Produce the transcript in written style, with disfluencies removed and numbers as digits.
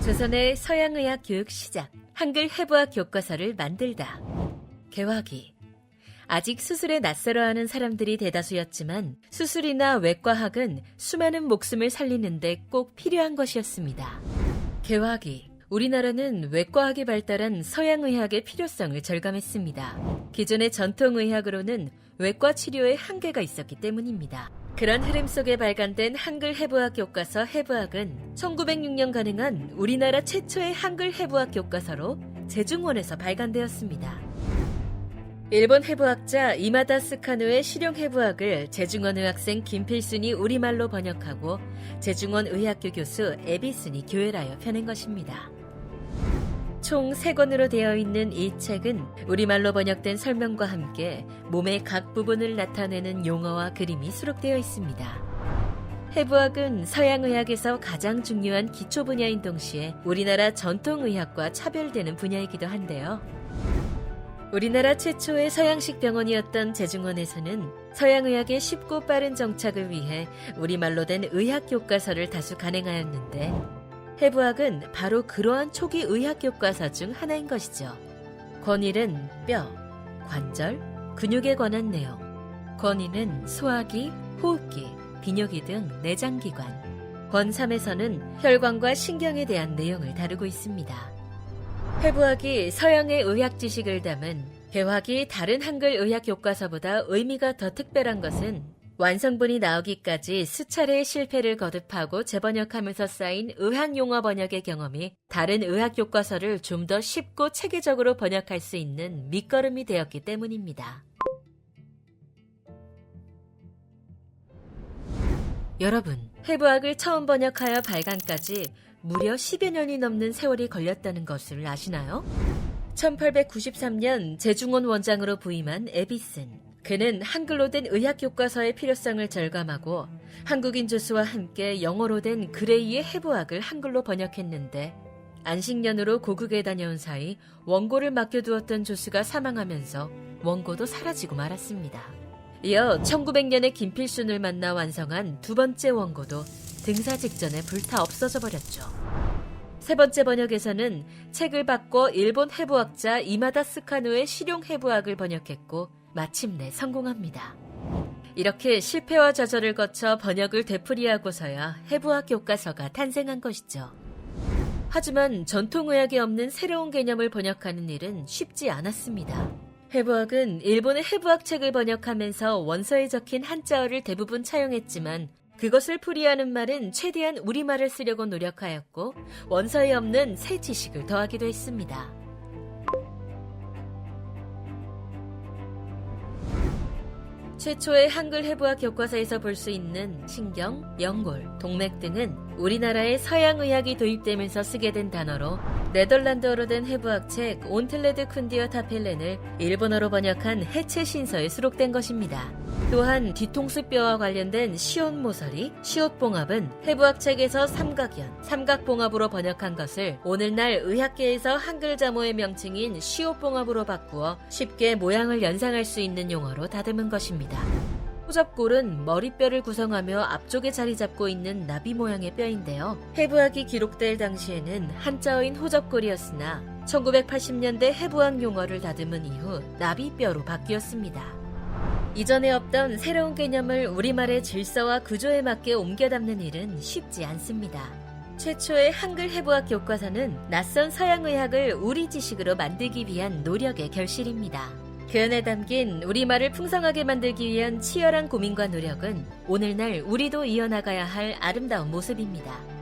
조선의 서양의학 교육 시작, 한글 해부학 교과서를 만들다. 개화기. 아직 수술에 낯설어하는 사람들이 대다수였지만 수술이나 외과학은 수많은 목숨을 살리는데 꼭 필요한 것이었습니다. 개화기. 우리나라는 외과학이 발달한 서양의학의 필요성을 절감했습니다. 기존의 전통의학으로는 외과 치료에 한계가 있었기 때문입니다. 그런 흐름 속에 발간된 한글 해부학 교과서 해부학은 1906년 가능한 우리나라 최초의 한글 해부학 교과서로 제중원에서 발간되었습니다. 일본 해부학자 이마다 스카노의 실용 해부학을 제중원 의학생 김필순이 우리말로 번역하고 제중원 의학교 교수 에비슨이 교회라여 펴낸 것입니다. 총 3권으로 되어 있는 이 책은 우리말로 번역된 설명과 함께 몸의 각 부분을 나타내는 용어와 그림이 수록되어 있습니다. 해부학은 서양의학에서 가장 중요한 기초 분야인 동시에 우리나라 전통의학과 차별되는 분야이기도 한데요. 우리나라 최초의 서양식 병원이었던 제중원에서는 서양의학의 쉽고 빠른 정착을 위해 우리말로 된 의학 교과서를 다수 간행하였는데 해부학은 바로 그러한 초기 의학 교과서 중 하나인 것이죠. 권 1은 뼈, 관절, 근육에 관한 내용, 권 2는 소화기, 호흡기, 비뇨기 등 내장기관, 권 3에서는 혈관과 신경에 대한 내용을 다루고 있습니다. 해부학이 서양의 의학 지식을 담은 개화기 다른 한글 의학 교과서보다 의미가 더 특별한 것은 완성본이 나오기까지 수차례의 실패를 거듭하고 재번역하면서 쌓인 의학 용어 번역의 경험이 다른 의학 교과서를 좀 더 쉽고 체계적으로 번역할 수 있는 밑거름이 되었기 때문입니다. 여러분, 해부학을 처음 번역하여 발간까지 무려 10여 년이 넘는 세월이 걸렸다는 것을 아시나요? 1893년 제중원 원장으로 부임한 에비슨. 그는 한글로 된 의학 교과서의 필요성을 절감하고 한국인 조수와 함께 영어로 된 그레이의 해부학을 한글로 번역했는데 안식년으로 고국에 다녀온 사이 원고를 맡겨두었던 조수가 사망하면서 원고도 사라지고 말았습니다. 이어 1900년에 김필순을 만나 완성한 두 번째 원고도 등사 직전에 불타 없어져 버렸죠. 세 번째 번역에서는 책을 바꿔 일본 해부학자 이마다 스카노의 실용 해부학을 번역했고 마침내 성공합니다. 이렇게 실패와 좌절을 거쳐 번역을 되풀이하고서야 해부학 교과서가 탄생한 것이죠. 하지만 전통의학에 없는 새로운 개념을 번역하는 일은 쉽지 않았습니다. 해부학은 일본의 해부학 책을 번역하면서 원서에 적힌 한자어를 대부분 차용했지만 그것을 풀이하는 말은 최대한 우리말을 쓰려고 노력하였고 원서에 없는 새 지식을 더하기도 했습니다. 최초의 한글 해부학 교과서에서 볼 수 있는 신경, 연골, 동맥 등은 우리나라의 서양의학이 도입되면서 쓰게 된 단어로 네덜란드어로 된 해부학책 온틀레드 쿤디어 타펠렌을 일본어로 번역한 해체 신서에 수록된 것입니다. 또한 뒤통수뼈와 관련된 시옷 모서리, 시옷 봉합은 해부학책에서 삼각연, 삼각봉합으로 번역한 것을 오늘날 의학계에서 한글 자모의 명칭인 시옷 봉합으로 바꾸어 쉽게 모양을 연상할 수 있는 용어로 다듬은 것입니다. 호접골은 머리뼈를 구성하며 앞쪽에 자리 잡고 있는 나비 모양의 뼈인데요. 해부학이 기록될 당시에는 한자어인 호접골이었으나 1980년대 해부학 용어를 다듬은 이후 나비뼈로 바뀌었습니다. 이전에 없던 새로운 개념을 우리말의 질서와 구조에 맞게 옮겨 담는 일은 쉽지 않습니다. 최초의 한글 해부학 교과서는 낯선 서양의학을 우리 지식으로 만들기 위한 노력의 결실입니다. 그 안에 담긴 우리말을 풍성하게 만들기 위한 치열한 고민과 노력은 오늘날 우리도 이어나가야 할 아름다운 모습입니다.